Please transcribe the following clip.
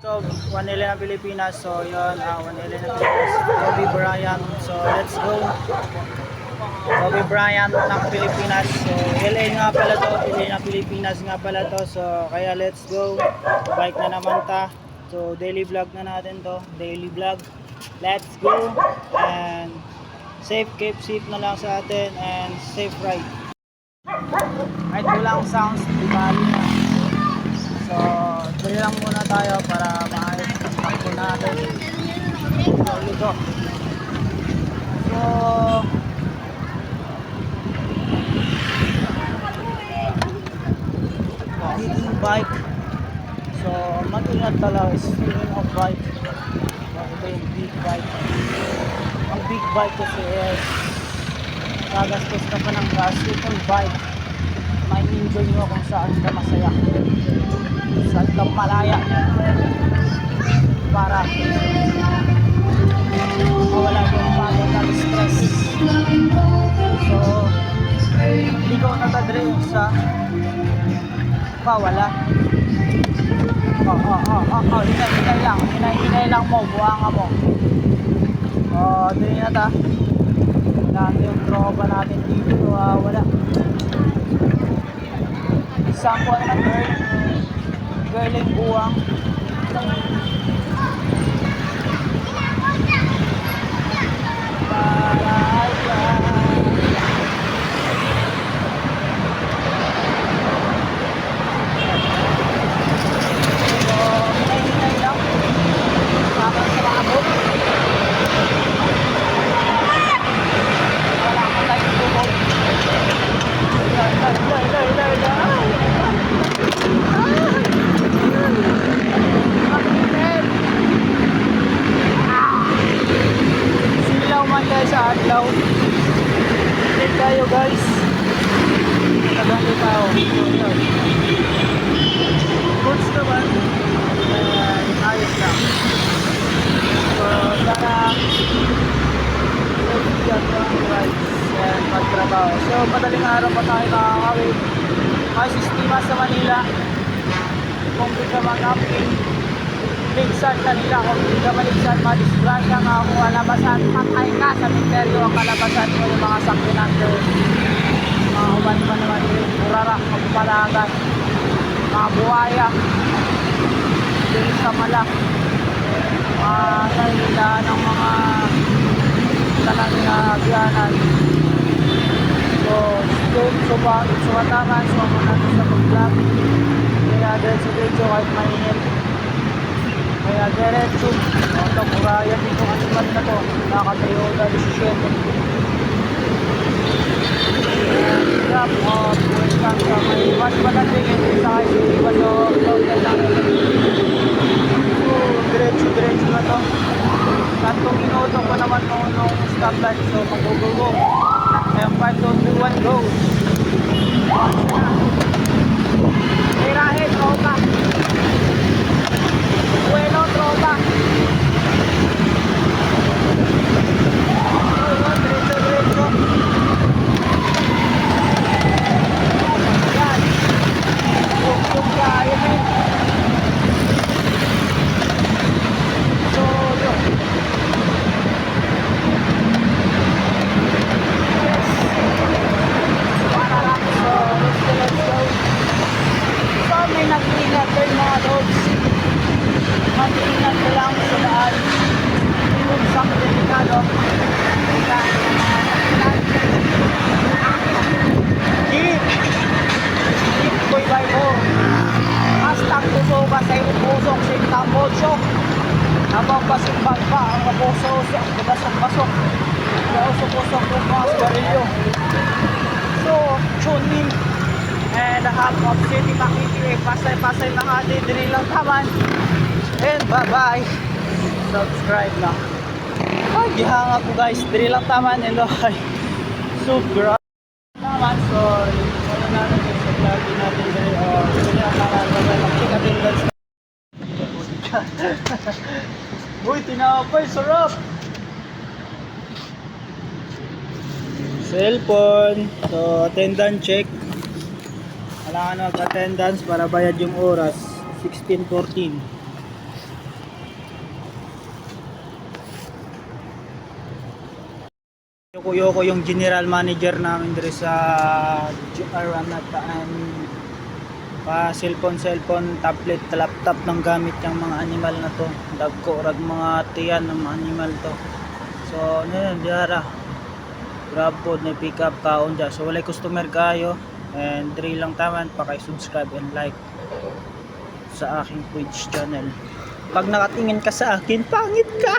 So, 1L ng Pilipinas. So, yun, 1L ng Pilipinas. Kobe Bryant. So, let's go. Kobe Bryant ng Pilipinas. So, LA nga pala to. LA ng Pilipinas nga pala to. So, kaya let's go. Bike na naman ta. So, daily vlog na natin to. Daily vlog. Let's go. And safe, keep safe na lang sa atin. And safe ride. Kahit walang sounds, di bali na. So, tuloy lang muna tayo para maayos ang takbo natin. So, hitting bike. So, mag-ingat talaga. Speaking of bike, ito yung big bike. Ang big bike kasi is gagastos ka pa ng gas. Itong bike, may enjoy nyo kung saan ka masaya, saan ka malaya, para mawala yung pagod at stress. So, hindi ko natadre sa mawala. Hinay lang mo, buhanga mo. Dili na ta. Lahat yung tropa natin dito, wala. Sample na girl yung buwang. Sa adlaw din tayo guys, nagandi tao goods naman, ayos lang. So sana nagbiyan ko ang rides and magtrabaho. So madaling araw pa tayo nakakawin. May sistema sa Manila kung di ka mag-uping ligsan kanila, kung hindi ka maligsan, madisgrasya nga kung kalabasan, patay ka sa misteryo ang kalabasan mo yung mga sakyanan ko. Mga uban pa naman yung burara, magpalagan, mga buhaya, din sa malak, nahihilahan ng mga talang na agyanan. So, sumatakan, so natin sa pag-vlog. Kaya diretso kahit mainit. Kaya diretso, ito murayan dito animal na to, nakaka-Toyota 17. And drop off, welcome sa may iwan pa natin yung sa highway pa to, total lang. So, diretso na to. 3 minuto pa naman nung stoplight, so mag-go. Kaya 5, 2, 3, 1, go! Tirahin, tropa! Bueno, tropa. Diretso. Yan. Yung kaya mo. So, yun. Yes. Para lang. So, let's go. So, may nag-ingat rin mga dogs. Mag-ingat ko lang sa daan kung saan delikado keep boy by mo hashtag puso ka sa iyong pusok sa iyong tambosok habang basimbag pa ang mapuso-usok basok-basok sa usok-usok ng mga sigarilyo. So tune in and half of City Makiti, Pasay Makati, dili lang taman. And bye-bye. Subscribe lang. Ay, gihanga ko guys. Diri lang taman. Hello. Subscribe naman. Sorry. Wala natin yung subscribe natin diri. Hindi ang nakagawa. Mag-check attendance. Uy, tinapay. Sarap. Cellphone. So, attendance check. Kailangan mag-attendance para bayad yung oras. 16:14. Kuyo ko yung general manager namin diri sa GR Amataan. Pa cellphone, tablet, laptop ng gamit yung mga animal na to. Dagko rag mga tiyan ng mga animal to. So ano yun, diara. Grab po na pick up kaon dyan. So walay customer kayo. And 3 lang taman pa kay subscribe and like sa aking Twitch channel. Pag nakatingin ka sa akin, pangit ka.